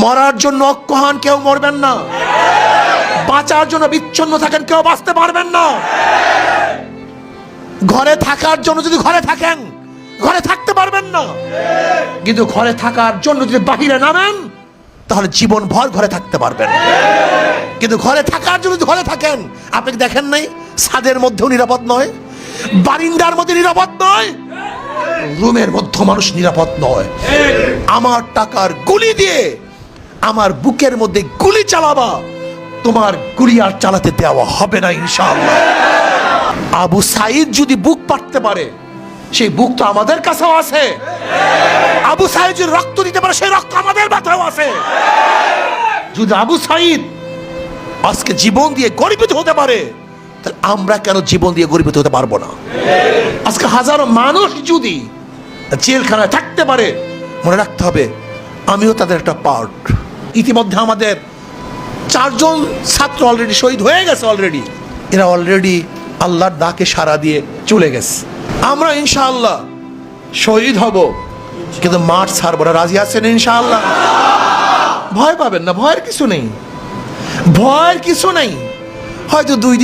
মরার জন্য ঐক্যহান কেউ মরবেন না, বাঁচার জন্য বিচ্ছিন্ন থাকেন কেউ বাঁচতে পারবেন না। ঘরে থাকার জন্য যদি ঘরে থাকেন ঘরে থাকতে পারবেন না, কিন্তু ঘরে থাকার জন্য যদি বাহিরে নামেন তাহলে জীবন ভর ঘরে থাকতে পারবেন। কিন্তু ঘরে থাকার জন্য যদি ঘরে থাকেন, আপনি দেখেন নাই ছাদের মধ্যেও নিরাপদ নয়, বারিন্দার মধ্যে নিরাপদ নয়, রুমের মধ্যে মানুষ নিরাপদ নয়। আমার টাকার গুলি দিয়ে আমার বুকের মধ্যে গুলি চালাবা, তোমার গুলি আর চালাতে দেওয়া হবে না ইনশাআল্লাহ। আবু সাইদ যদি বুক পাড়তে পারে, সেই বুক তো আমাদের কাছেও আছে। আবু সাইদ যদি রক্ত দিতে পারে, সেই রক্ত আমাদের মাথাও আছে। যদি আবু সাইদ আজকে জীবন দিয়ে গর্বিত হতে পারে, তাহলে আমরা কেন জীবন দিয়ে গর্বিত হতে পারবো না? আজকে হাজারো মানুষ যদি জেলখানায় থাকতে পারে, মনে রাখতে হবে আমিও তাদের একটা পার্ট। ইতিমধ্যে আমাদের 4 জন ছাত্র অলরেডি শহীদ হয়ে গেছে। এরা অলরেডি আল্লাহর ডাকে সাড়া দিয়ে চলে গেছে। আমরা ইনশাআল্লাহ শহীদ হব, কিন্তু মাঠ ছাড়বো না। রাজি আছেন ইনশাআল্লাহ? ভয় পাবেন না, ভয়ের কিছু নেই, ভয়ের কিছু নেই। হয়তো 2 দিন